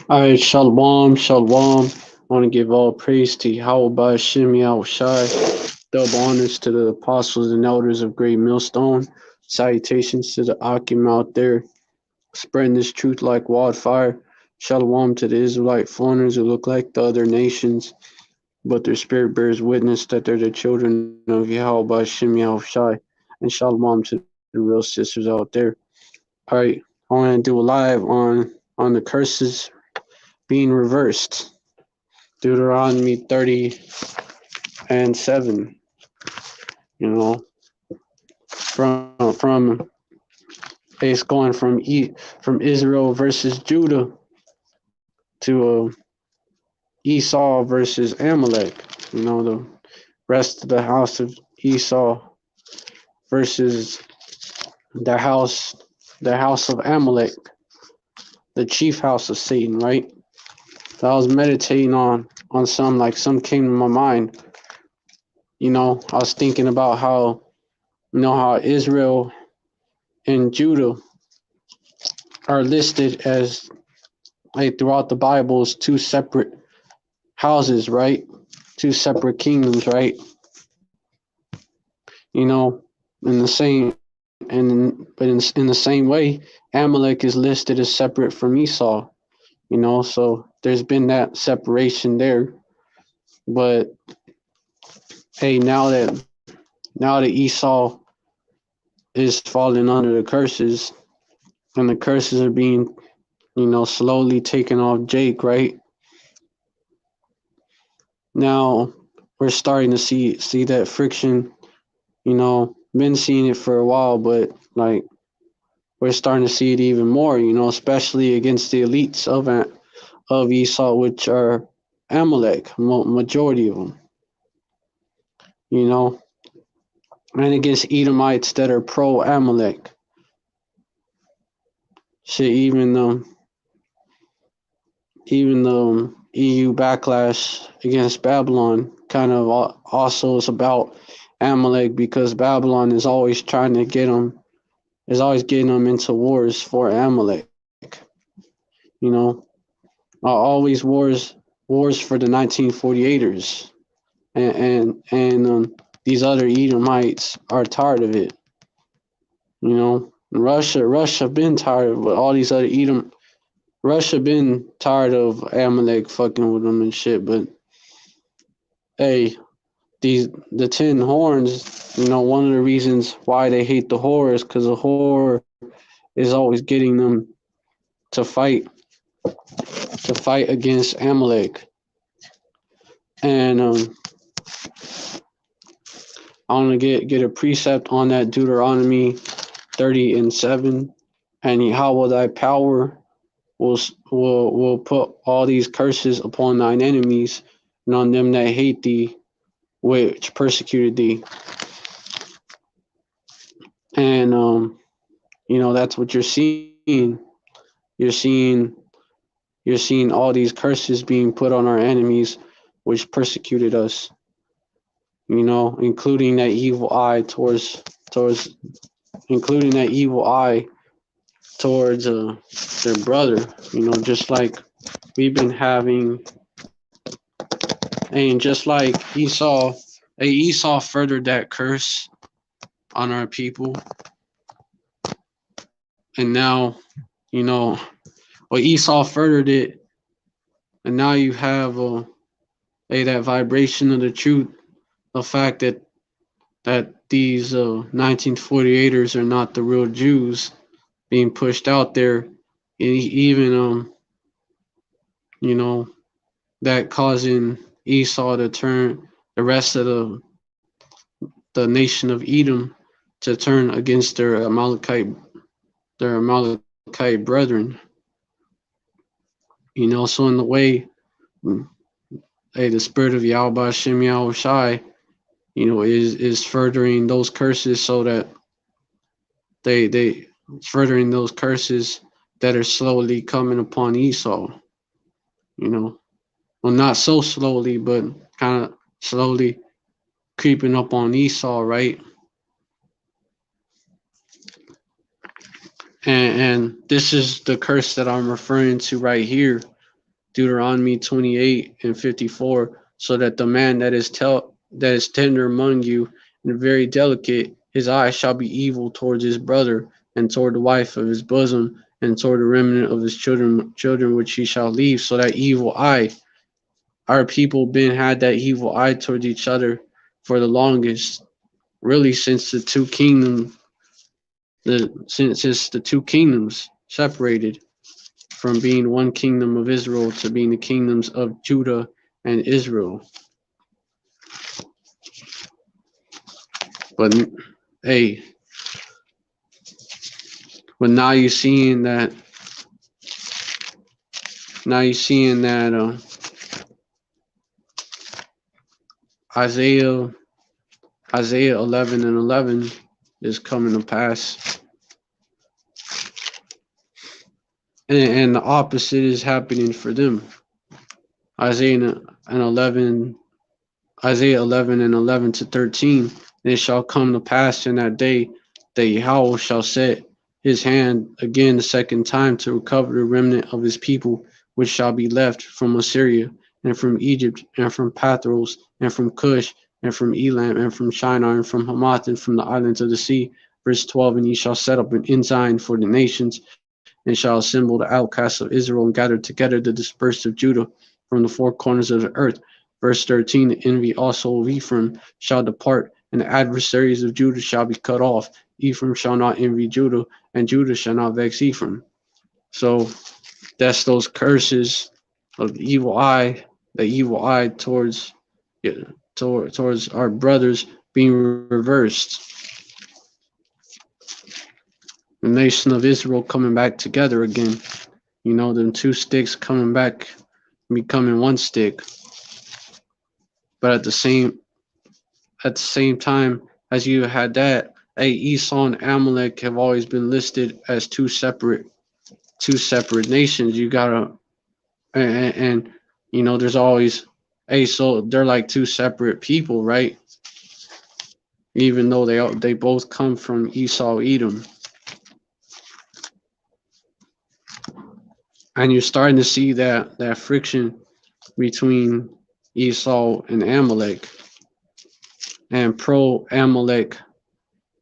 All right, shalom, shalom. I want to give all praise to Yahweh Hashem Shai. Double honors to the apostles and elders of Great Millstone. Salutations to the Akim out there, spreading this truth like wildfire. Shalom to the Israelite foreigners who look like the other nations, but their spirit bears witness that they're the children of Yahweh Hashem Shai. And shalom to the real sisters out there. All right, I want to do a live on the curses being reversed. Deuteronomy 30 and 7, you know, from it's going from Israel versus Judah to Esau versus Amalek. The rest of the house of Esau versus the house the house of Amalek, the chief house of Satan, right? So I was meditating on some came to my mind. I was thinking about how Israel and Judah are listed as, like, throughout the Bible, as two separate houses, right? Two separate kingdoms, right? In the same in the same way, Amalek is listed as separate from Esau. So there's been that separation there. But hey, now that Esau is falling under the curses, and the curses are being, slowly taken off Jake, right? Now we're starting to see that friction. Been seeing it for a while, but like we're starting to see it even more. Especially against the elites of Esau, which are Amalek, majority of them. And against Edomites that are pro Amalek. Shit, even the EU backlash against Babylon kind of also is about Amalek, because Babylon is always trying to getting them into wars for Amalek. You know, always wars for the 1948ers, and these other Edomites are tired of it. Russia been tired of all these other Edom. Russia been tired of Amalek fucking with them and shit, but hey, the 10 horns, one of the reasons why they hate the whore is because the whore is always getting them to fight against Amalek. And I want to get a precept on that, Deuteronomy 30 and 7. And Yahweh thy power will put all these curses upon thine enemies and on them that hate thee, which persecuted thee. And that's what you're seeing. You're seeing all these curses being put on our enemies, which persecuted us. Including that evil eye including that evil eye towards their brother. Just like we've been having, and just like Esau furthered that curse on our people, and now, Esau furthered it, and now you have that vibration of the truth, the fact that these 1948ers are not the real Jews being pushed out there, and even that causing Esau to turn the rest of the nation of Edom to turn against their Amalekite brethren. So in the way, the spirit of Yahweh Shem Yahweh Shai, is furthering those curses, so that they furthering those curses that are slowly coming upon Esau. Well, not so slowly, but kind of slowly creeping up on Esau, right? And this is the curse that I'm referring to right here, Deuteronomy 28:54, so that the man that is tender among you and very delicate, his eye shall be evil towards his brother, and toward the wife of his bosom, and toward the remnant of his children which he shall leave. So that evil eye, our people been had that evil eye towards each other for the longest, really since the two kingdoms, since the two kingdoms separated from being one kingdom of Israel to being the kingdoms of Judah and Israel. But hey, but now you're seeing that Isaiah 11:11 is coming to pass, and the opposite is happening for them. Isaiah and 11 Isaiah 11:11 to 13. And it shall come to pass in that day that Yahweh shall set his hand again the second time to recover the remnant of his people, which shall be left from Assyria, and from Egypt, and from Pathros, and from Cush, and from Elam, and from Shinar, and from Hamath, and from the islands of the sea. Verse 12, and ye shall set up an ensign for the nations, and shall assemble the outcasts of Israel, and gather together the dispersed of Judah from the four corners of the earth. Verse 13, the envy also of Ephraim shall depart, and the adversaries of Judah shall be cut off. Ephraim shall not envy Judah, and Judah shall not vex Ephraim. So that's those curses of the evil eye towards our brothers being reversed. The nation of Israel coming back together again. You know, them two sticks coming back, becoming one stick. But at the same time as you had that, Esau and Amalek have always been listed as two separate nations. You gotta and you know there's always so they're like two separate people, right? Even though they both come from Esau Edom. And you're starting to see that friction between Esau and Amalek, and pro-Amalek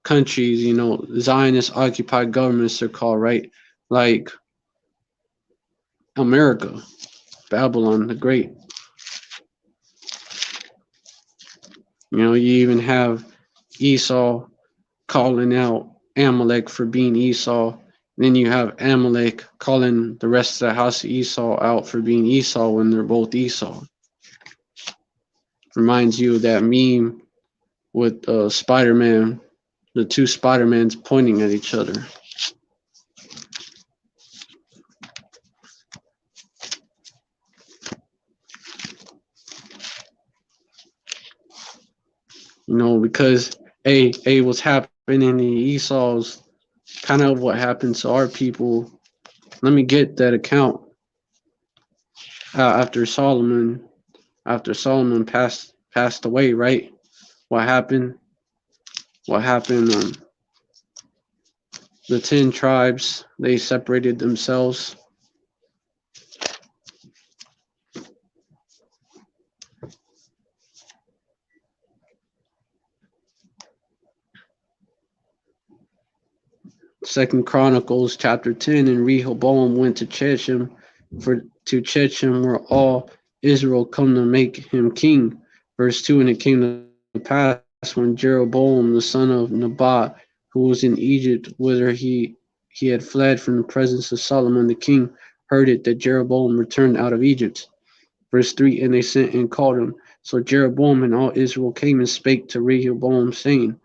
countries, you know, Zionist occupied governments they're called, right? Like America, Babylon the Great. You know, you even have Esau calling out Amalek for being Esau. Then you have Amalek calling the rest of the house of Esau out for being Esau when they're both Esau. Reminds you of that meme with Spider-Man, the two Spider-Mans pointing at each other. You know, because what's happening in Esau's kind of what happened to our people. Let me get that account. After Solomon passed away, right? What happened? The 10 tribes, they separated themselves. Second Chronicles chapter 10, and Rehoboam went to Shechem, for to Shechem were all Israel come to make him king. Verse 2, and it came to pass when Jeroboam the son of Nebat, who was in Egypt, whither he had fled from the presence of Solomon the king, heard it that Jeroboam returned out of Egypt. Verse 3, and they sent and called him. So Jeroboam and all Israel came and spake to Rehoboam, saying,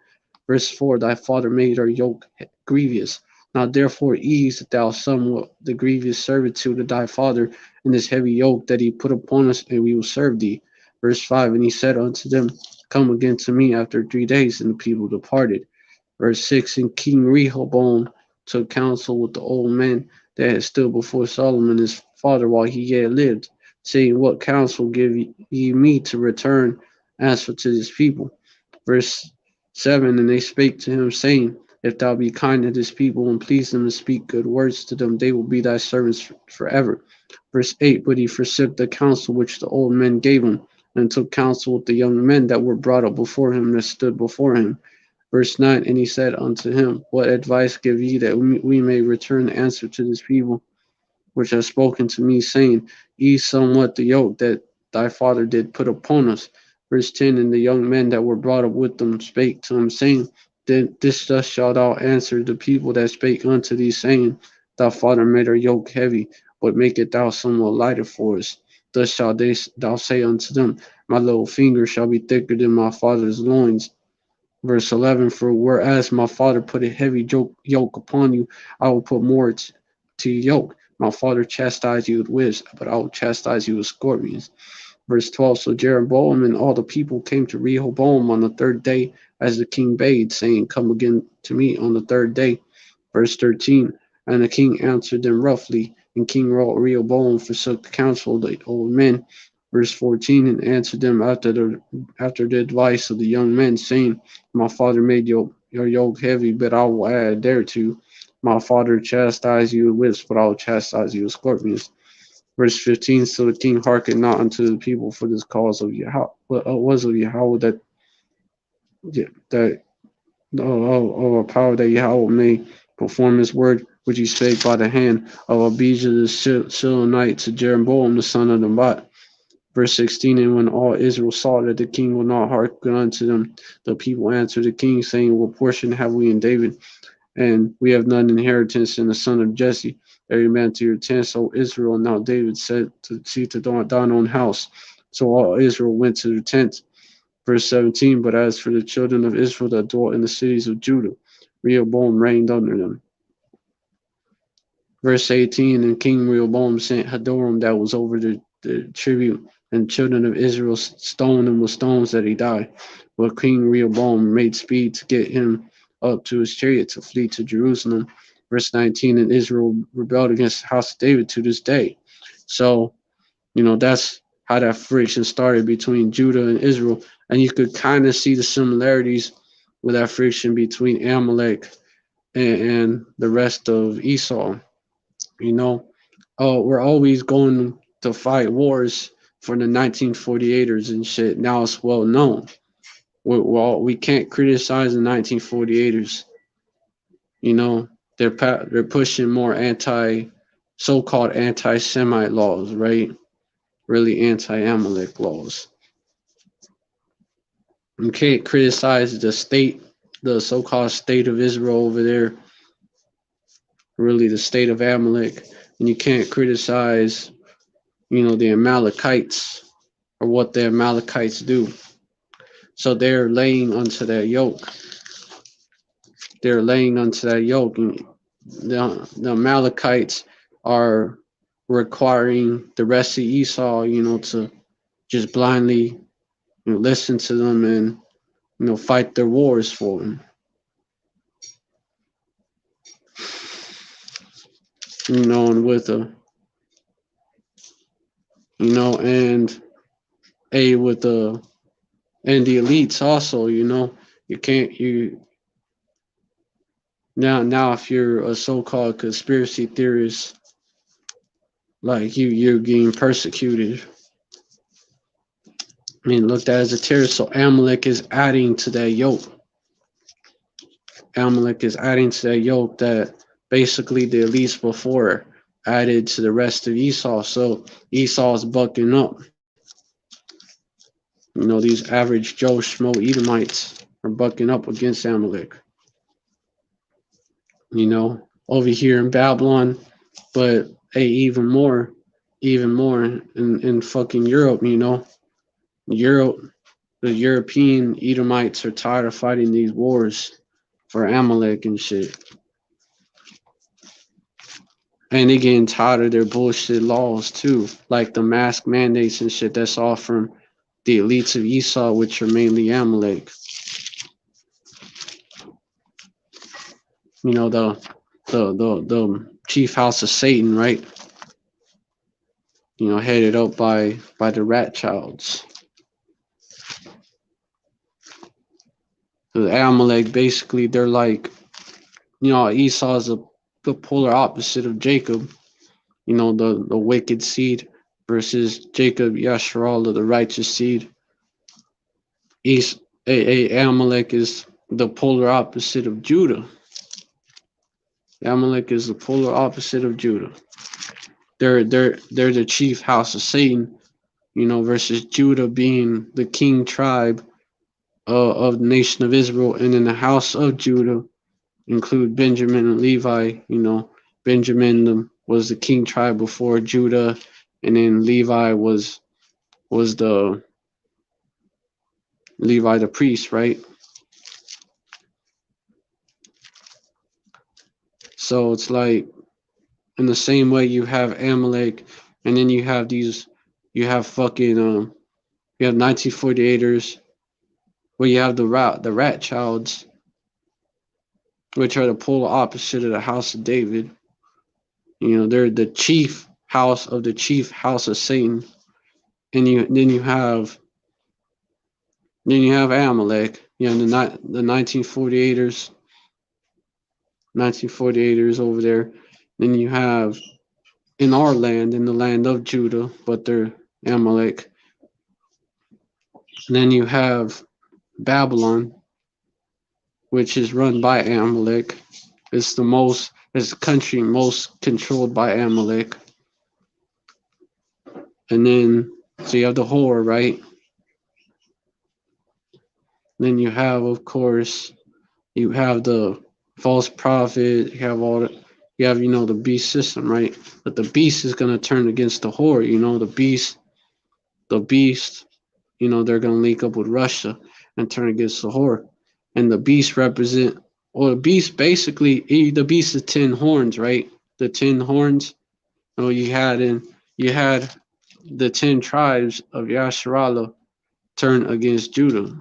Verse 4, thy father made our yoke grievous. Now therefore ease thou somewhat the grievous servitude of thy father in this heavy yoke that he put upon us, and we will serve thee. Verse 5, and he said unto them, Come again to me after 3 days, and the people departed. Verse 6, and King Rehoboam took counsel with the old men that had stood before Solomon his father while he yet lived, saying, What counsel give ye me to return answer to this people? Verse 7, and they spake to him, saying, If thou be kind to this people and please them and speak good words to them, they will be thy servants forever. Verse 8, but he forsook the counsel which the old men gave him, and took counsel with the young men that were brought up before him that stood before him. Verse 9, and he said unto him, what advice give ye that we may return the answer to this people, which have spoken to me, saying, ease somewhat the yoke that thy father did put upon us. Verse 10, and the young men that were brought up with them spake to him, saying, this thus shalt thou answer the people that spake unto thee, saying, thy father made our yoke heavy, but make it thou somewhat lighter for us. Thus shalt thou say unto them, my little finger shall be thicker than my father's loins. Verse 11, for whereas my father put a heavy yoke upon you, I will put more to your yoke. My father chastised you with whips, but I will chastise you with scorpions. Verse 12, so Jeroboam and all the people came to Rehoboam on the third day, as the king bade, saying, come again to me on the third day. Verse 13, and the king answered them roughly, and King Rehoboam forsook the counsel of the old men. Verse 14, and answered them after the advice of the young men, saying, my father made your yoke heavy, but I will add thereto. My father chastised you with whips, but I will chastise you with scorpions. Verse 15, so the king hearkened not unto the people for this cause of Yahweh, was of Yahweh that of a power that Yahweh may perform his word, which he spake by the hand of Abijah the Shilonite to Jeroboam the son of Nebat. Verse 16, and when all Israel saw that the king would not hearken unto them, the people answered the king, saying, what portion have we in David? And we have none inheritance in the son of Jesse. Every man to your tents, O Israel. Now David said to see to thine own house. So all Israel went to their tents. Verse 17, but as for the children of Israel that dwelt in the cities of Judah, Rehoboam reigned under them. Verse 18, and King Rehoboam sent Hadoram that was over the tribute, and children of Israel stoned him with stones that he died. But King Rehoboam made speed to get him up to his chariot to flee to Jerusalem. Verse 19, and Israel rebelled against the house of David to this day. So, that's how that friction started between Judah and Israel. And you could kind of see the similarities with that friction between Amalek and the rest of Esau. We're always going to fight wars for the 1948ers and shit. Now it's well known. We can't criticize the 1948ers. They're pushing more so-called anti-Semite laws, right? Really anti-Amalek laws. You can't criticize the so-called state of Israel over there, really the state of Amalek, and you can't criticize, the Amalekites or what the Amalekites do. So they're laying onto that yoke. And the Amalekites are requiring the rest of Esau, to just blindly listen to them and fight their wars for them. And with a and with the and the elites also, you can't now if you're a so-called conspiracy theorist, like you're getting persecuted. Looked at as a terrorist. So Amalek is adding to that yoke. That basically the elites before added to the rest of Esau. So Esau's bucking up. These average Joe Schmo Edomites are bucking up against Amalek. Over here in Babylon, but hey, even more in fucking Europe, the European Edomites are tired of fighting these wars for Amalek and shit. And they getting tired of their bullshit laws too, like the mask mandates and shit. That's all from the elites of Esau, which are mainly Amalek. The chief house of Satan, right? Headed up by the Rothschilds. The Amalek, basically, they're like Esau is the polar opposite of Jacob. The wicked seed versus Jacob, Yasharallah, the righteous seed. Amalek is the polar opposite of Judah. Amalek is the polar opposite of Judah. They're the chief house of Satan, versus Judah being the king tribe of the nation of Israel, and in the house of Judah include Benjamin and Levi. Benjamin was the king tribe before Judah, and then Levi was the Levi the priest, right? So it's like in the same way you have Amalek, and then you have fucking you have 1948ers, where you have the rat childs, which are the polar opposite of the house of David. They're the chief house of the chief house of Satan, and then you have Amalek, the 1948ers over there. Then you have in our land, in the land of Judah, but they're Amalek. And then you have Babylon, which is run by Amalek. It's the country most controlled by Amalek. And then, so you have the whore, right? Then you have, of course, you have the false prophet. You have the beast system, right? But the beast is gonna turn against the whore. The beast. They're gonna link up with Russia and turn against the whore. And the beast the beast basically, the beast is 10 horns, right? The 10 horns. You had the 10 tribes of Yasharallah turn against Judah.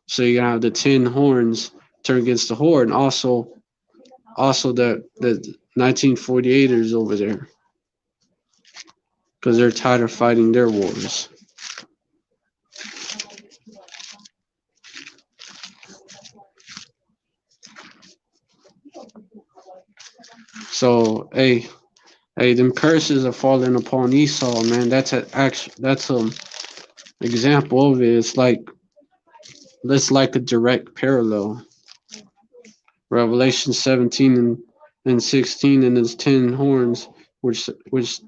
So you have the 10 horns turn against the whore, and also the 1948ers over there, because they're tired of fighting their wars. So, them curses are falling upon Esau, man. That's an example of it. That's like a direct parallel. Revelation 17 and 16, and his 10 horns, which verse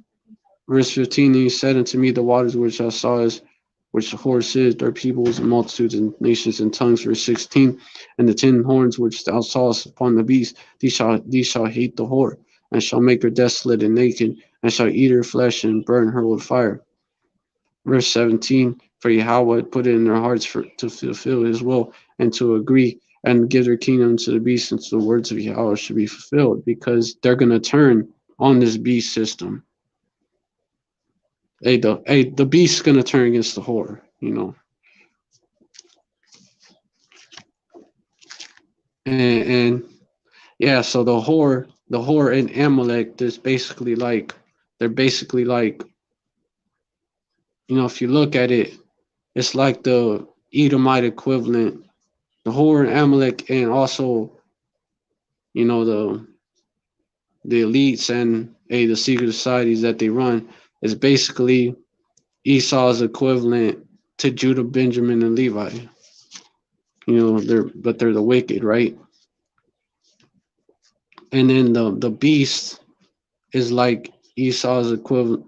15, and he said unto me, the waters which I saw is which the horse is, their peoples and multitudes and nations and tongues. Verse 16, and the 10 horns which thou sawest upon the beast, these shall hate the whore, and shall make her desolate and naked, and shall eat her flesh and burn her with fire. Verse 17, for Yahweh had put it in their hearts to fulfill his will, and to agree and give their kingdom to the beast, until the words of Yahweh should be fulfilled, because they're going to turn on this beast system. The beast's going to turn against the whore, And yeah, so the whore and Amalek, they're basically like, if you look at it, it's like the Edomite equivalent. The whore and Amalek, and also, the elites and the secret societies that they run, is basically Esau's equivalent to Judah, Benjamin, and Levi. They're the wicked, right? And then the beast is like Esau's equivalent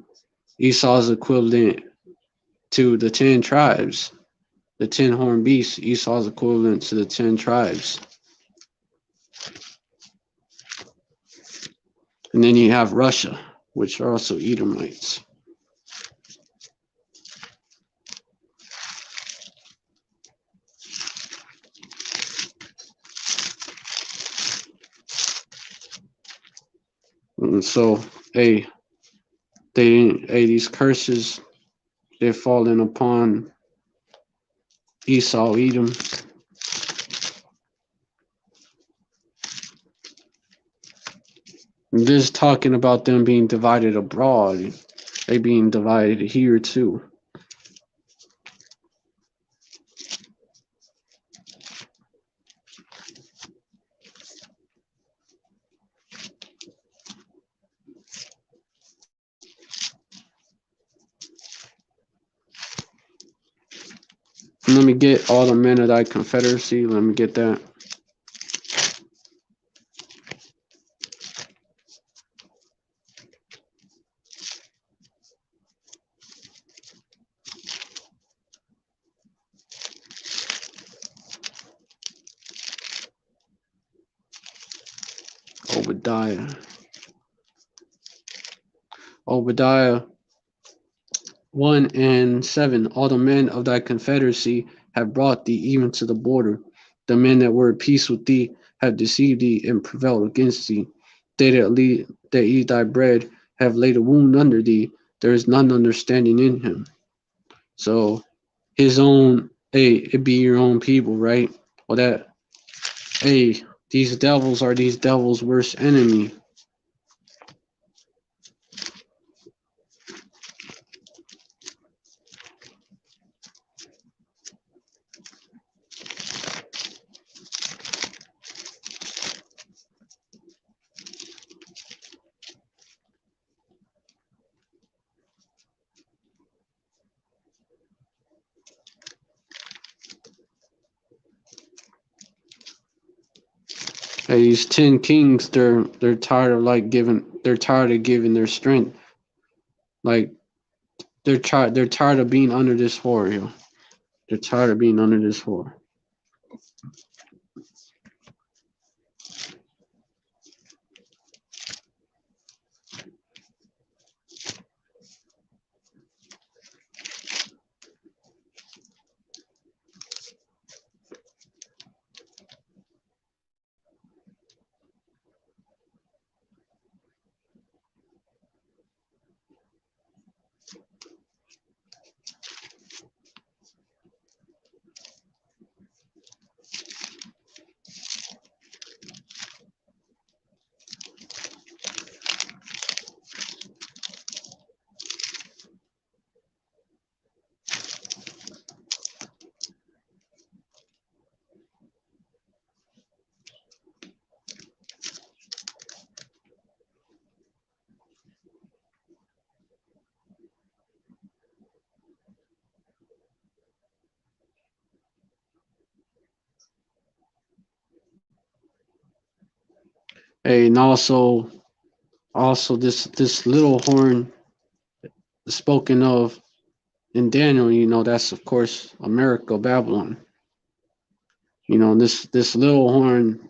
to the 10 tribes. The 10 horn beast, Esau's equivalent to the 10 tribes. And then you have Russia, which are also Edomites. And so, these curses, they're falling upon Esau, Edom. And this is talking about them being divided abroad. They being divided here too. let me get all the men of thy confederacy. Let me get that. Obadiah. Obadiah 1:7. All the men of thy confederacy have brought thee even to the border. The men that were at peace with thee have deceived thee and prevailed against thee. They that eat thy bread have laid a wound under thee. There is none understanding in him. So his own, hey, it be your own people, right? Well, that, hey, these devils are these devils' worst enemy. Hey, these 10 kings, they're tired of they're tired of giving their strength. Like they're tired of being under this whore, yo. They're tired of being under this whore. Hey, and also this little horn spoken of in Daniel, that's of course America, Babylon. This little horn.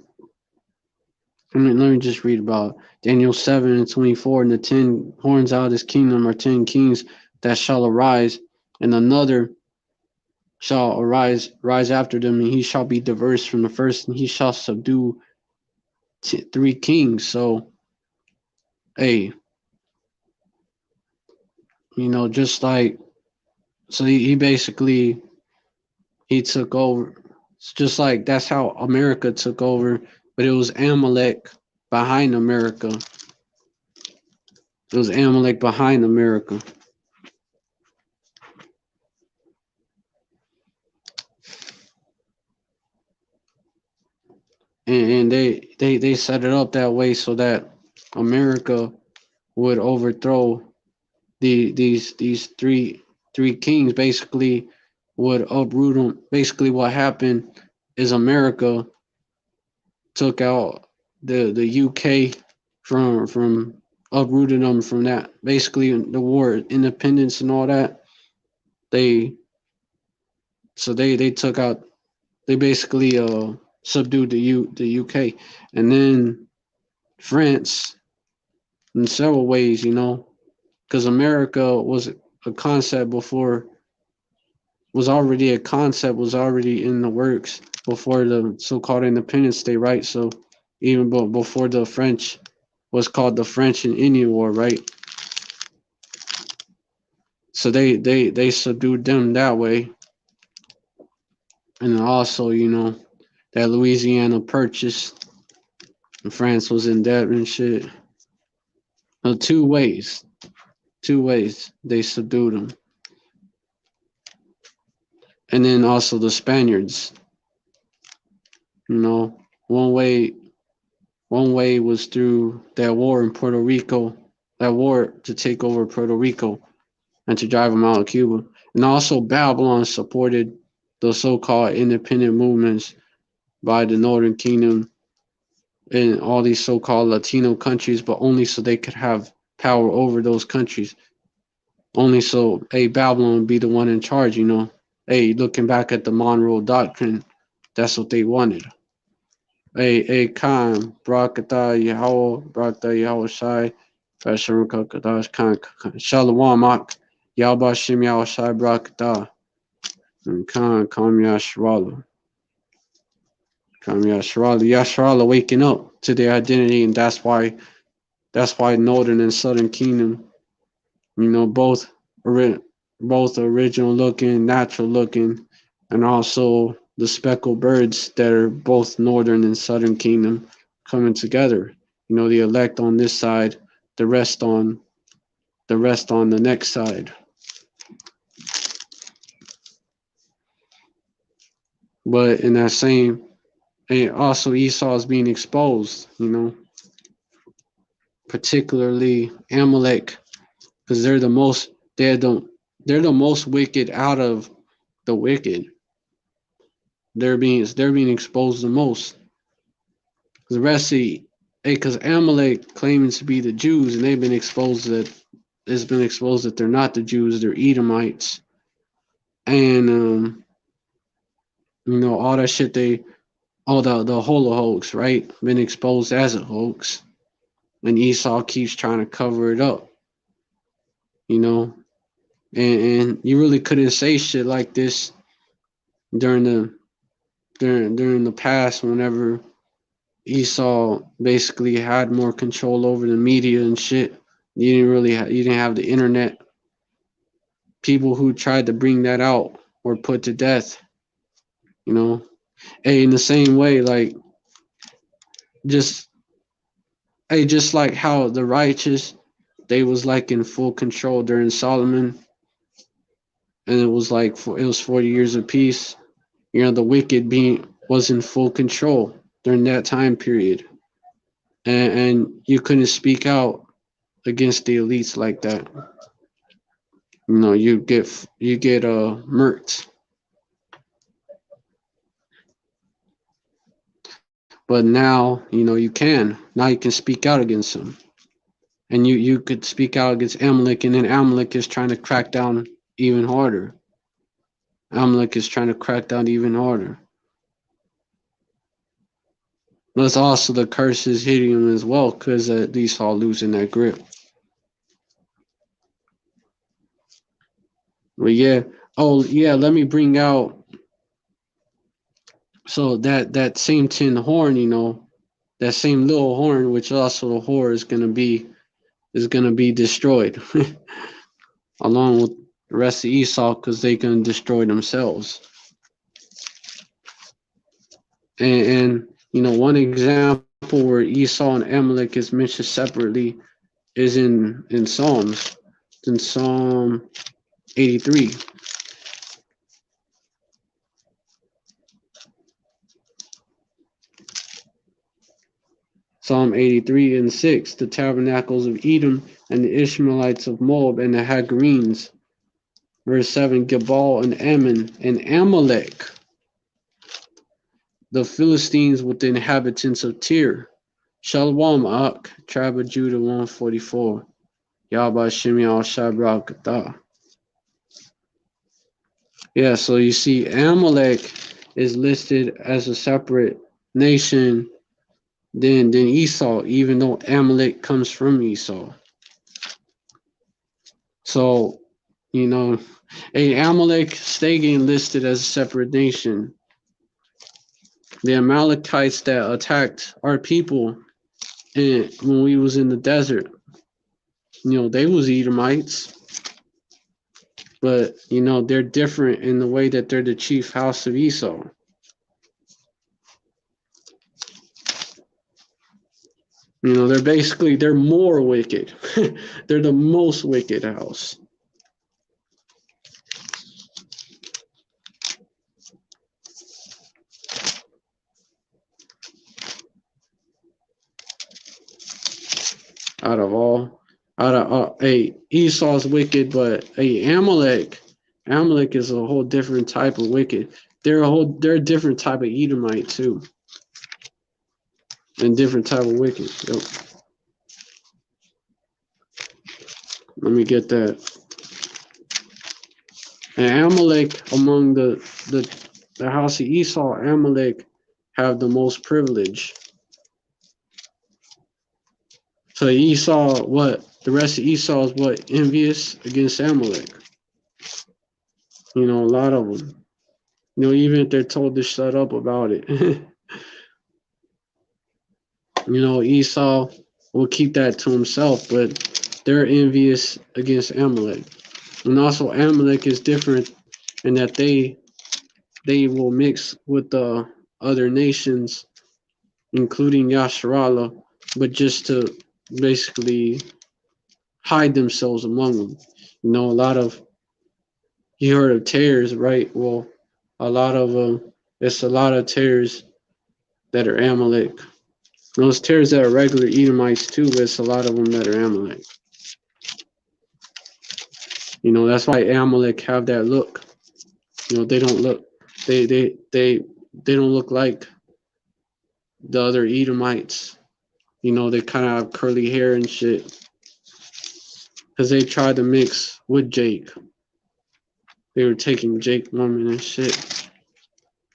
Let me just read about Daniel 7:24. And the 10 horns out of this kingdom are 10 kings that shall arise, and another shall rise after them, and he shall be diverse from the first, and he shall subdue 3 kings. So, hey, just like, so he basically he took over. It's just like that's how America took over, but it was Amalek behind America. It was Amalek behind America. And they set it up that way so that America would overthrow these three kings. Basically, would uproot them. Basically, what happened is America took out the UK from uprooting them from that. Basically, the war, independence, and all that. They they took out. They basically subdued the UK, and then France in several ways, because America was a concept before, was already a concept, was already in the works before the so-called Independence Day, right? So even before the French was called the French and Indian War, right? So they subdued them that way, and also that Louisiana Purchase, and France was in debt and shit. No, two ways they subdued them. And then also the Spaniards, one way was through that war in Puerto Rico, that war to take over Puerto Rico and to drive them out of Cuba. And also Babylon supported the so-called independent movements by the Northern Kingdom and all these so-called Latino countries, but only so they could have power over those countries. Only so Babylon would be the one in charge, you know. Looking back at the Monroe Doctrine, that's what they wanted. Khan, Brakata Yahweh, Brakata Yahweh Shai, Fashion Kakadash Khan, Shalom Ak, Yahba Shim Yahweh Shai, Brakata, and Khan, Kam Yashrala. Kam Yashrala. Yashrala waking up to their identity, and that's why Northern and Southern Kingdom, you know, both original looking, natural looking, and also the speckled birds that are both Northern and Southern Kingdom coming together. You know, the elect on this side, the rest on the next side. But in that same, and also Esau is being exposed, you know, particularly Amalek, because they're the most wicked out of the wicked. They're being exposed the most. The rest of because Amalek claiming to be the Jews, and they've been exposed that it's been exposed that they're not the Jews, they're Edomites, and you know, all that shit all the whole hoax, right? Been exposed as a hoax, and Esau keeps trying to cover it up, you know, and you really couldn't say shit like this during the past whenever Esau basically had more control over the media and shit. You didn't have the internet. People who tried to bring that out were put to death. You know, in the same way, like just just like how the righteous they was like in full control during Solomon, and it was like it was 40 years of peace. You know, the wicked being was in full control during that time period, and you couldn't speak out against the elites like that. You know, you get murked. But now, you know, you can. Now you can speak out against them. And you could speak out against Amalek, and then Amalek is trying to crack down even harder. Amalek is trying to crack down even harder. But also the curse is hitting him as well, because Esau losing that grip. But yeah, oh yeah, let me bring out so that same tin horn, you know, that same little horn, which also the whore is gonna be destroyed, along with the rest of Esau, because they can destroy themselves. And you know, one example where Esau and Amalek is mentioned separately is in Psalms. It's in Psalm 83. Psalm 83 and 6, the tabernacles of Edom and the Ishmaelites of Moab and the Hagarenes. Verse 7, Gebal and Ammon and Amalek, the Philistines with the inhabitants of Tyre. Shalom Ak, tribe of Judah 144. Yahba Shimei Shabrakata. Yeah, so you see Amalek is listed as a separate nation than Esau, even though Amalek comes from Esau. So, you know, Amalek stay getting listed as a separate nation. The Amalekites that attacked our people when we was in the desert, you know, they was Edomites. But, you know, they're different in the way that they're the chief house of Esau. You know, they're more wicked. They're the most wicked house. Esau's wicked, but Amalek is a whole different type of wicked. they're a different type of Edomite too, and different type of wicked. Yep. Let me get that. And Amalek among the house of Esau, Amalek have the most privilege. So Esau, what the rest of Esau is what envious against Amalek. You know, a lot of them. You know, even if they're told to shut up about it. You know, Esau will keep that to himself, but they're envious against Amalek. And also Amalek is different in that they will mix with the other nations, including Yasharallah, but just to basically hide themselves among them. You know, a lot of you heard of tares, right? Well, a lot of it's a lot of tares that are Amalek. Those tares that are regular Edomites too, but it's a lot of them that are Amalek. You know, that's why Amalek have that look. You know, they don't look they don't look like the other Edomites. You know, they kind of have curly hair and shit because they tried to mix with Jake. They were taking Jake woman and shit.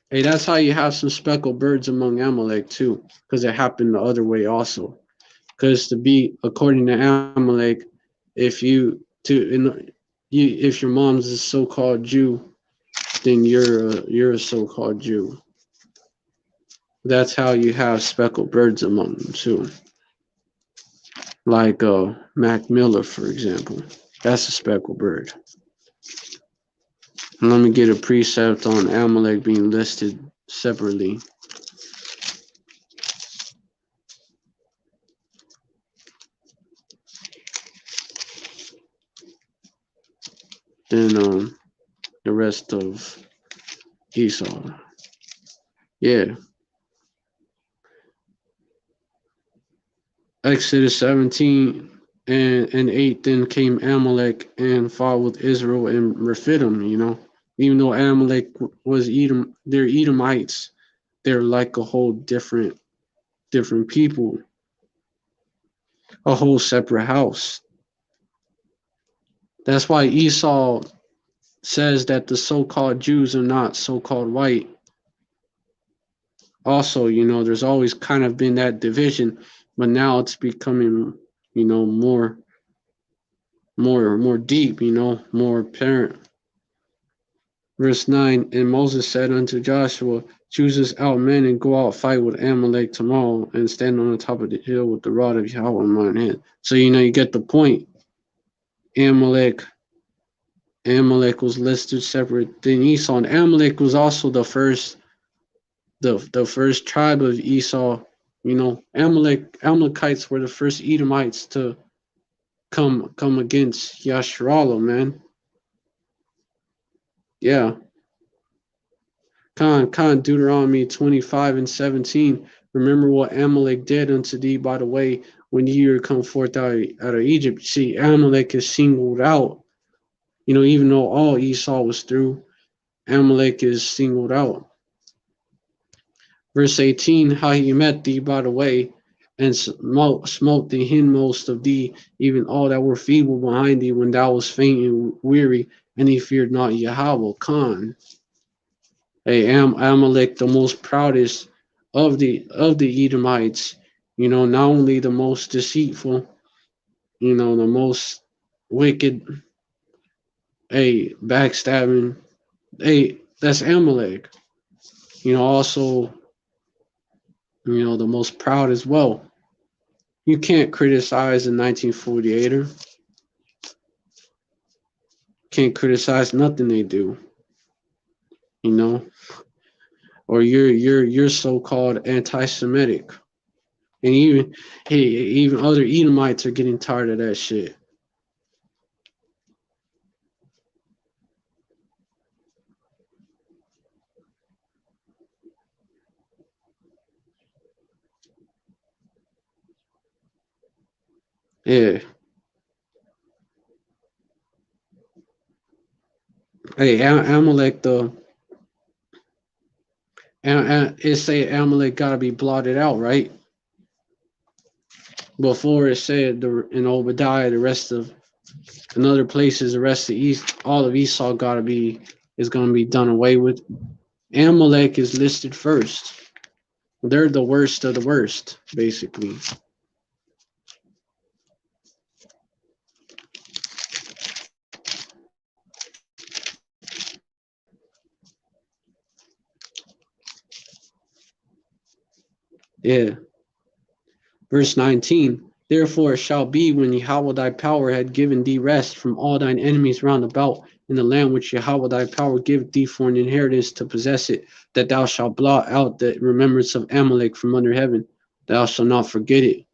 Hey, that's how you have some speckled birds among Amalek too, because it happened the other way also. Because to be according to Amalek, if you to in you if your mom's a so-called Jew, then you're a so-called Jew. That's how you have speckled birds among them too. Like Mac Miller, for example. That's a speckled bird. And let me get a precept on Amalek being listed separately. Then the rest of Esau. Yeah. Exodus 17 and 8, then came Amalek and fought with Israel and Rephidim, you know. Even though Amalek was Edom, they're Edomites. They're like a whole different people, a whole separate house. That's why Esau says that the so-called Jews are not so-called white. Also, you know, there's always kind of been that division, but now it's becoming, you know, more deep, you know, more apparent. Verse 9, and Moses said unto Joshua, choose us out men and go out fight with Amalek tomorrow and stand on the top of the hill with the rod of Yahweh in my hand. So, you know, you get the point. Amalek was listed separate than Esau. And Amalek was also the first tribe of Esau. You know, Amalekites were the first Edomites to come against Yasharallah, man. Yeah. Deuteronomy 25 and 17. Remember what Amalek did unto thee by the way when ye were come forth out of Egypt. See, Amalek is singled out. You know, even though all Esau was through, Amalek is singled out. Verse 18, how he met thee by the way, and smote the hindmost of thee, even all that were feeble behind thee, when thou was faint and weary, and he feared not Yahweh. Khan. Hey, Amalek, the most proudest of the Edomites, you know, not only the most deceitful, you know, the most wicked, hey, backstabbing, hey, that's Amalek. You know, also, you know, the most proud as well. You can't criticize a 1948er. Can't criticize nothing they do. You know, or you're so-called anti-Semitic, and even other Edomites are getting tired of that shit. Yeah. Hey, Amalek, and it say Amalek gotta be blotted out, right? Before it said in Obadiah, the rest of in other places, the rest of East, all of Esau gotta be is gonna be done away with. Amalek is listed first. They're the worst of the worst, basically. Yeah. Verse 19. Therefore it shall be when Yahweh thy power had given thee rest from all thine enemies round about in the land which Yahweh thy power giveth thee for an inheritance to possess it, that thou shalt blot out the remembrance of Amalek from under heaven. Thou shalt not forget it.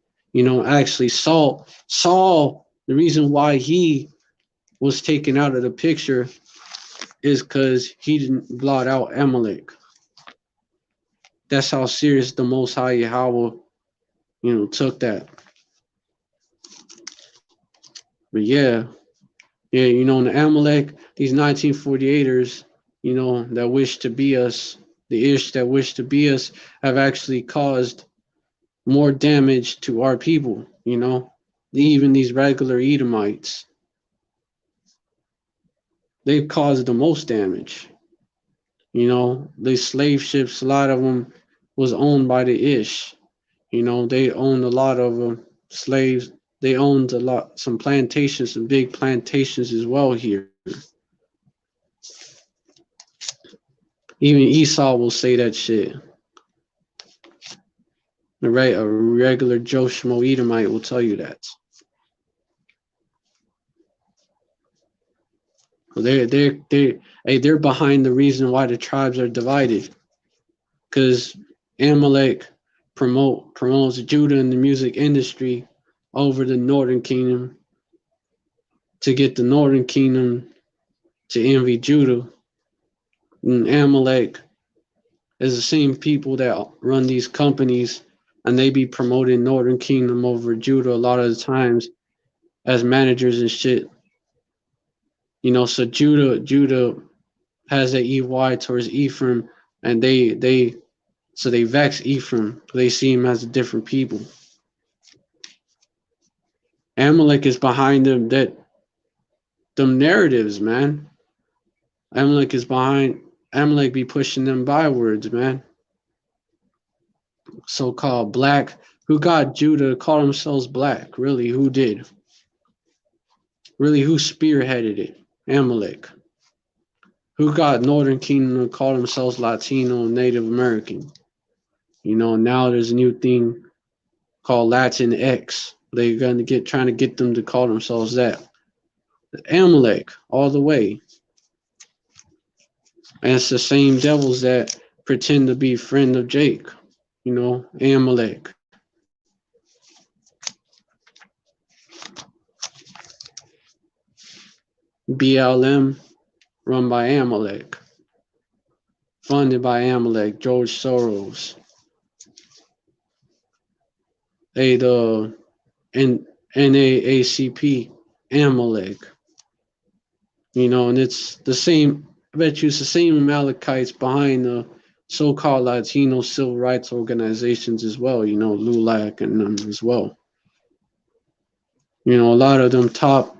Actually, Saul, the reason why he was taken out of the picture is because he didn't blot out Amalek. That's how serious the Most High Yahweh, took that. But yeah, in the Amalek, these 1948ers, that wish to be us, the Ish that wish to be us, have actually caused more damage to our people, even these regular Edomites. They've caused the most damage. These slave ships, a lot of them was owned by the Ish. They owned a lot of slaves. They owned some plantations, some big plantations as well here. Even Esau will say that shit. Right, a regular Joe Schmo Edomite will tell you that. They're behind the reason why the tribes are divided, because Amalek promotes Judah in the music industry over the Northern Kingdom to get the Northern Kingdom to envy Judah. And Amalek is the same people that run these companies, and they be promoting Northern Kingdom over Judah a lot of the times as managers and shit. So Judah has that EY towards Ephraim, and they vex Ephraim. They see him as a different people. Amalek is behind them narratives, man. Amalek be pushing them bywords, man. So-called black. Who got Judah to call themselves black? Really, who did? Really, who spearheaded it? Amalek. Who got Northern Kingdom to call themselves Latino and Native American? Now there's a new thing called Latin X. They're trying to get them to call themselves that. Amalek, all the way. And it's the same devils that pretend to be friend of Jake. Amalek. BLM, run by Amalek. Funded by Amalek, George Soros. The NAACP, Amalek. And it's the same, I bet you it's the same Amalekites behind the so-called Latino civil rights organizations as well, LULAC and them as well. A lot of them top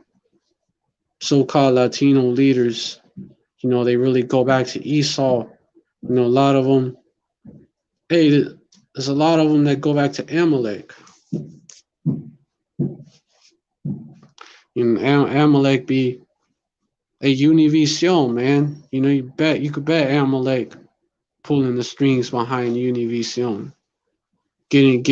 so-called Latino leaders, they really go back to Esau. A lot of them, there's a lot of them that go back to Amalek. Amalek be a Univision, man. You could bet Amalek pulling the strings behind Univision, getting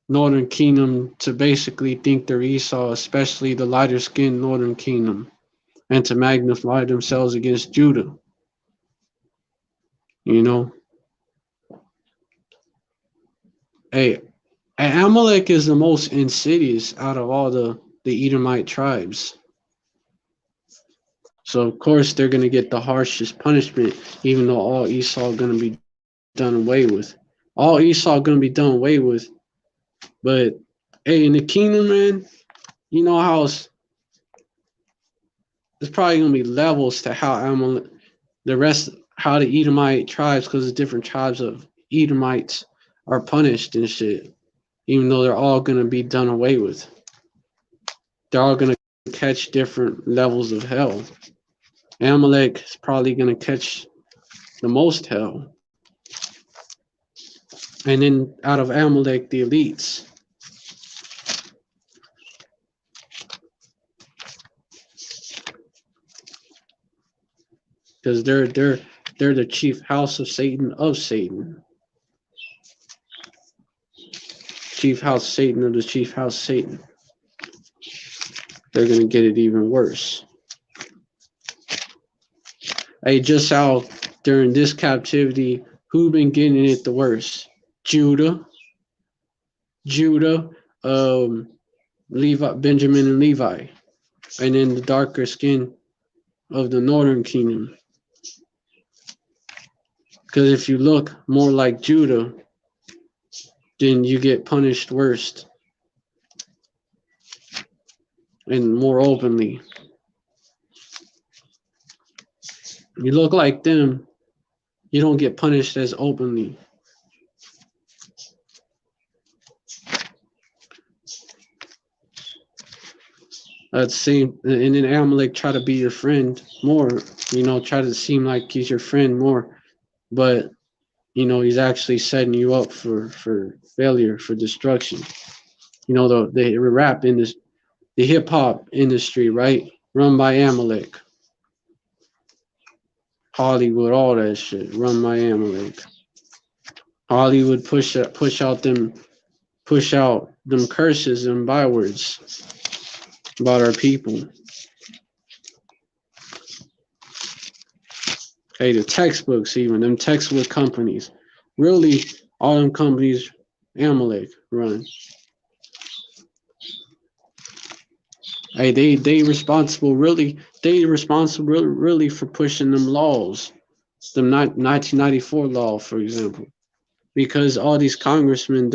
Northern Kingdom to basically think they're Esau, especially the lighter skinned Northern Kingdom, and to magnify themselves against Judah. Hey, Amalek is the most insidious out of all the Edomite tribes. So of course they're gonna get the harshest punishment, even though all Esau gonna be done away with. All Esau gonna be done away with. But hey, in the kingdom, man, how there's probably gonna be levels to how The rest, how the Edomite tribes, because the different tribes of Edomites are punished and shit, even though they're all gonna be done away with. They're all gonna catch different levels of hell. Amalek is probably gonna catch the most hell. And then out of Amalek, the elites. Because they're the chief house of Satan of Satan. Chief house Satan of the chief house Satan. They're gonna get it even worse. Hey, just how during this captivity, who been getting it the worst? Judah, Levi, Benjamin and Levi, and then the darker skin of the northern kingdom. Because if you look more like Judah, then you get punished worst and more openly. You look like them, you don't get punished as openly. That's same, and then Amalek try to be your friend more, try to seem like he's your friend more, but he's actually setting you up for failure, for destruction. The rap industry, the hip hop industry, right, run by Amalek. Hollywood, all that shit, run by Amalek. Hollywood push out them curses and bywords about our people. Hey, the textbooks, even them textbook companies, really, all them companies, Amalek run. Hey, they responsible really for pushing them laws, the 1994 law, for example, because all these congressmen,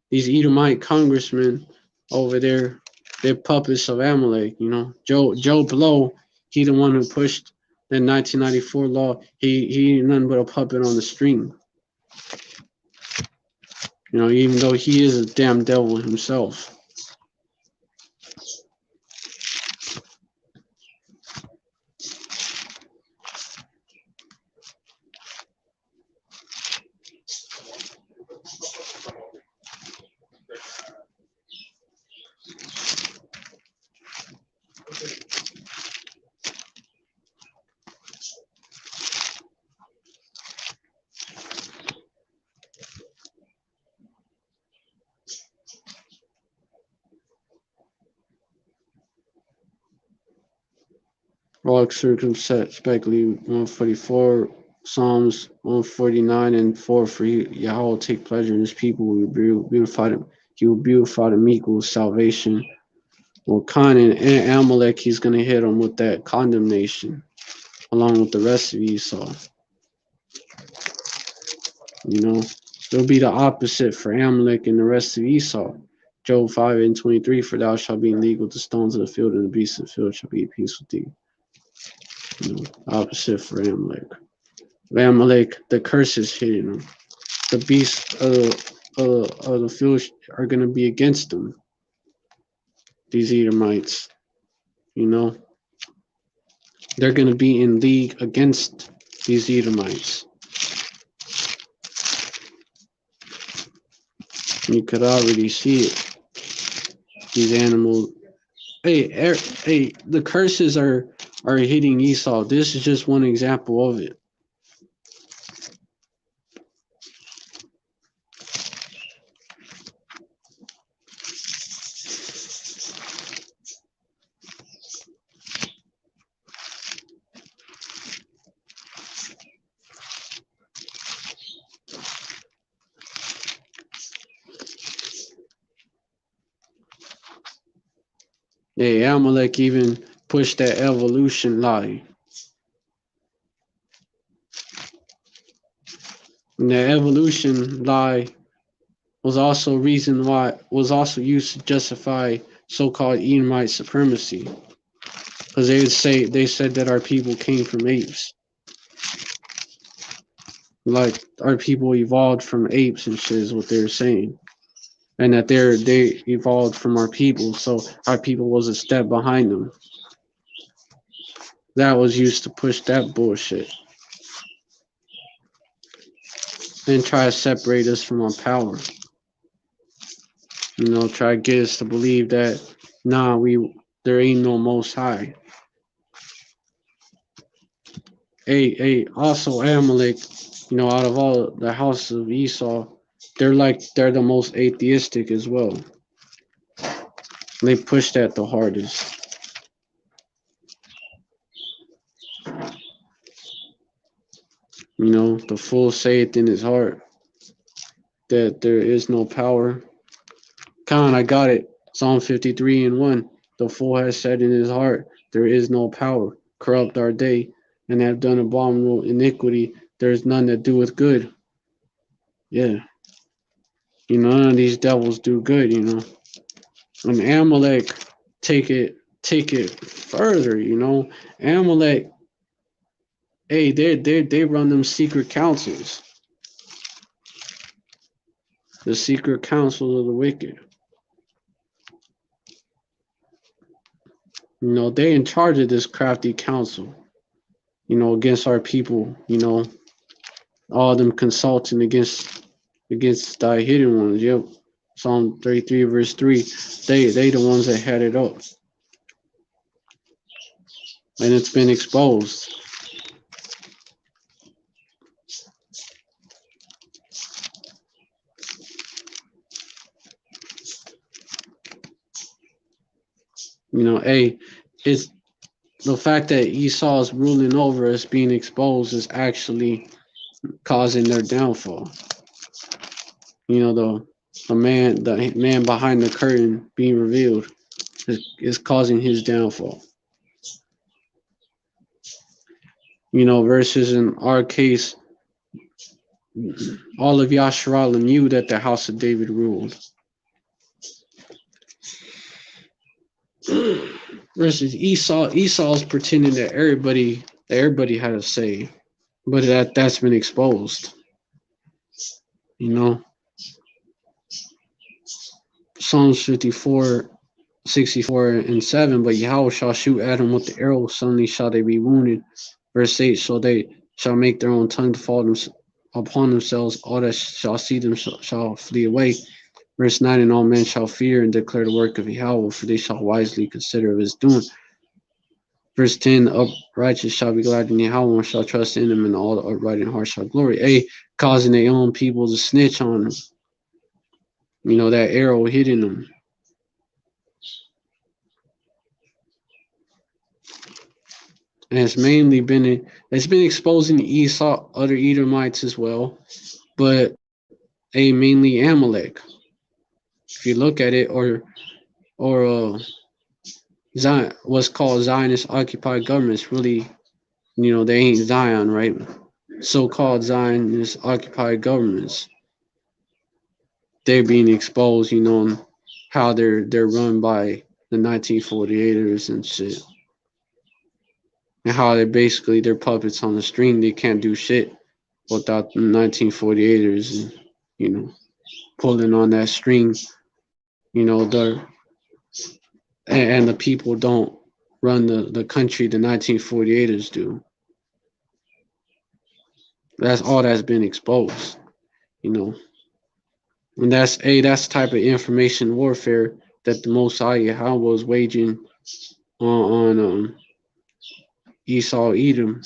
these Edomite congressmen over there, they're puppets of Amalek. Joe Blow, he the one who pushed the 1994 law. He ain't nothing but a puppet on the string. Even though he is a damn devil himself. All circumspectly, 144, Psalms 149 and 4. For Yahweh will take pleasure in his people. He will beautify them. He will beautify the meek with salvation. Well, Canaan and Amalek, he's going to hit them with that condemnation, along with the rest of Esau. It'll be the opposite for Amalek and the rest of Esau. Job 5 and 23, for thou shalt be in league with the stones of the field, and the beasts of the field shall be at peace with thee. Opposite for Amalek. Amalek, the curse is hitting them. The beasts of the field are going to be against them. These Edomites, they're going to be in league against these Edomites. You could already see it. These animals. Hey, the curses are hitting Esau. This is just one example of it. Hey, Amalek even pushed that evolution lie. And the evolution lie was also used to justify so-called Edomite supremacy, because they said that our people came from apes. Like our people evolved from apes and shit is what they're saying. And that they evolved from our people, so our people was a step behind them. That was used to push that bullshit and try to separate us from our power. Try to get us to believe that there ain't no most high. Also Amalek, out of all the house of Esau, they're the most atheistic as well. They push that the hardest. The fool saith in his heart that there is no power. Khan, I got it. Psalm 53 and 1. The fool has said in his heart, there is no power. Corrupt are they, and have done abominable iniquity. There is none that doeth good. Yeah. None of these devils do good, And Amalek take it further, Amalek, hey, they run them secret councils. The secret council of the wicked. They in charge of this crafty council, against our people, all them consulting against thy hidden ones. Yep. Psalm 33 verse 3. They the ones that had it up. And it's been exposed. It's the fact that Esau's ruling over us being exposed is actually causing their downfall. The man behind the curtain being revealed is causing his downfall. Versus in our case, all of Yasharallah knew that the house of David ruled. Versus Esau's pretending that everybody had a say, but that's been exposed. Psalms 54, 64 and 7. But Yahweh shall shoot at them with the arrow, suddenly shall they be wounded. Verse 8. So they shall make their own tongue to fall upon themselves. All that shall see them shall flee away. Verse 9. And all men shall fear and declare the work of Yahweh, for they shall wisely consider of his doing. Verse 10. The uprighteous shall be glad in Yahweh and shall trust in him, and all the upright in heart shall glory. Causing their own people to snitch on them. That arrow hitting them. And it's been exposing Esau, other Edomites as well, but mainly Amalek. If you look at it, or Zion, what's called Zionist occupied governments, really, they ain't Zion, right? So-called Zionist occupied governments, they're being exposed, how they're run by the 1948ers and shit. And how they're puppets on the string. They can't do shit without the 1948ers and, pulling on that string. And the people don't run the country the 1948ers do. That's all that's been exposed, And that's the type of information warfare that the Most High Yahweh was waging on Esau, Edom,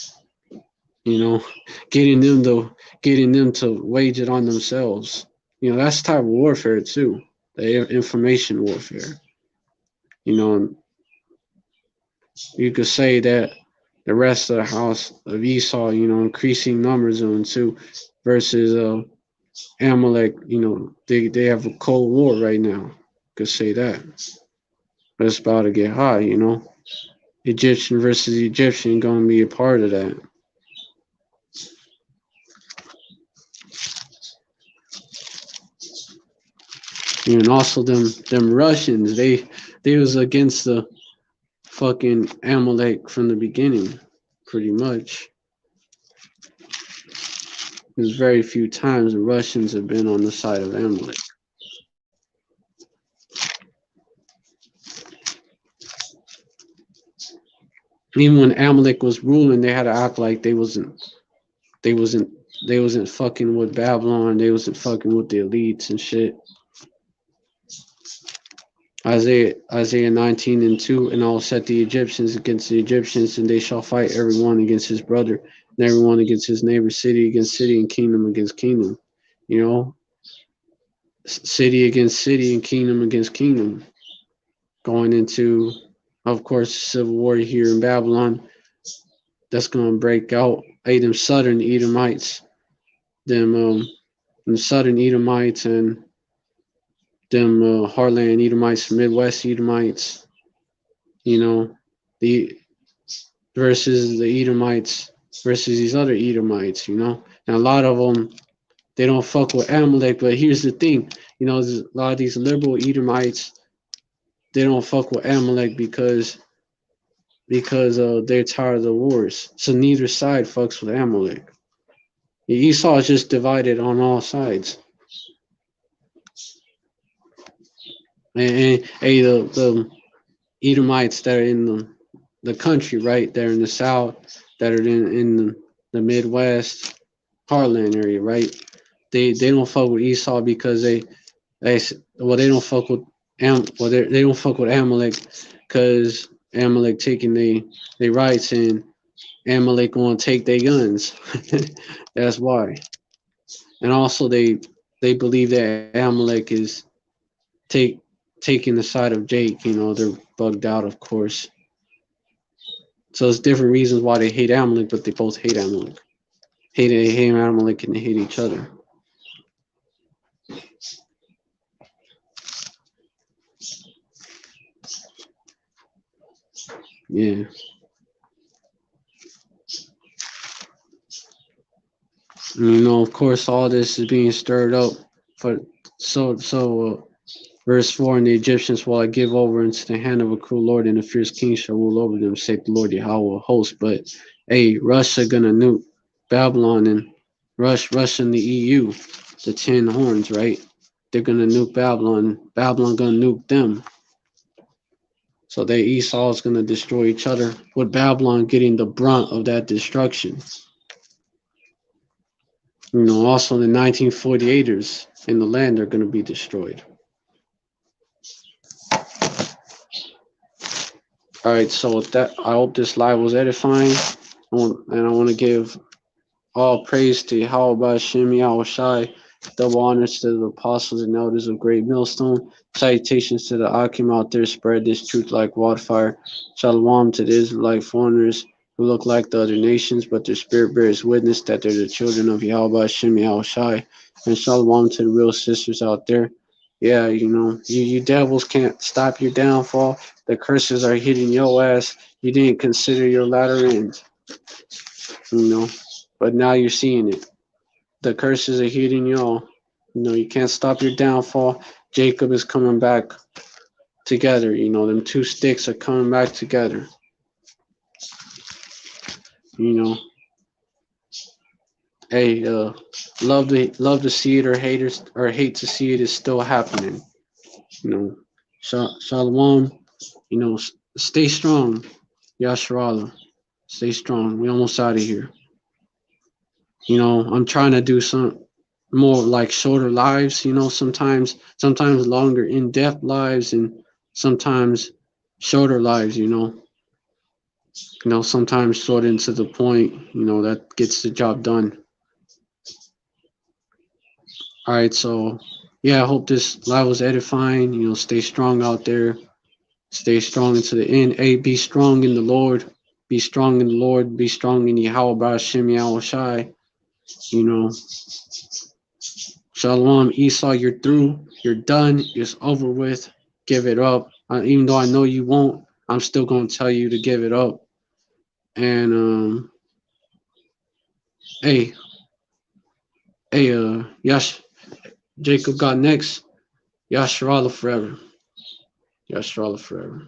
getting them to wage it on themselves. That's the type of warfare too, the information warfare. You could say that the rest of the house of Esau, increasing numbers of them too, versus Amalek, they have a cold war right now. Could say that. But it's about to get hot, Egyptian versus Egyptian gonna be a part of that. And also them Russians, they was against the fucking Amalek from the beginning, pretty much. There's very few times the Russians have been on the side of Amalek. Even when Amalek was ruling, they had to act like they wasn't they wasn't fucking with Babylon. They wasn't fucking with the elites and shit. Isaiah 19:2, and I'll set the Egyptians against the Egyptians, and they shall fight everyone against his brother, and everyone against his neighbor, city against city, and kingdom against kingdom. You know, city against city, and kingdom against kingdom. Going into, of course, civil war here in Babylon. That's gonna break out. Hey, them southern Edomites, them southern Edomites, and them Heartland Edomites, Midwest Edomites. You know, the versus the Edomites versus these other Edomites, And a lot of them, they don't fuck with Amalek, but here's the thing, there's a lot of these liberal Edomites, they don't fuck with Amalek because they're tired of the wars. So neither side fucks with Amalek. Esau is just divided on all sides. And hey, the Edomites that are in the country, right? They're in the south, that are in the Midwest, Heartland area, right? They don't fuck with Esau because they don't fuck with they don't fuck with Amalek because Amalek taking they rights and Amalek want to take their guns. That's why. And also they believe that Amalek is take taking the side of Jake. They're bugged out, of course. So it's different reasons why they hate Amalek, but they both hate Amalek. Hate Amalek and they hate each other. Yeah. Of course, all this is being stirred up. For verse 4, and the Egyptians will I give over into the hand of a cruel lord, and a fierce king shall rule over them, saith the Lord Yahweh of hosts. But hey, Russia gonna nuke Babylon and Russia and the EU, the 10 horns, right? They're gonna nuke Babylon. Babylon gonna nuke them. So they Esau is gonna destroy each other, with Babylon getting the brunt of that destruction. Also the 1948ers in the land are gonna be destroyed. All right, so with that, I hope this live was edifying. I want to give all praise to Yahweh Shem Shai, double honors to the apostles and elders of Great Millstone. Salutations to the Akim out there, spread this truth like wildfire. Shalom to the Israelite foreigners who look like the other nations, but their spirit bears witness that they're the children of Yahweh Shem Shai. And shalom to the real sisters out there. Yeah, you devils can't stop your downfall. The curses are hitting your ass. You didn't consider your latter end, but now you're seeing it. The curses are hitting y'all. You can't stop your downfall. Jacob is coming back together. Them two sticks are coming back together. Hey, love to see it or hate to see it is still happening. Shalom. Stay strong. Yasharala. Stay strong. We almost out of here. I'm trying to do some more like shorter lives, sometimes longer in-depth lives and sometimes shorter lives, sometimes short and to the point, that gets the job done. All right, so yeah, I hope this live was edifying. Stay strong out there. Stay strong into the end. Hey, be strong in the Lord. Be strong in the Lord. Be strong in Yahweh Shem Yahushai. Shalom, Esau, you're through. You're done. It's over with. Give it up. Even though I know you won't, I'm still going to tell you to give it up. And, hey, Yash, Jacob got next. Yasharallah forever. Yasharallah forever.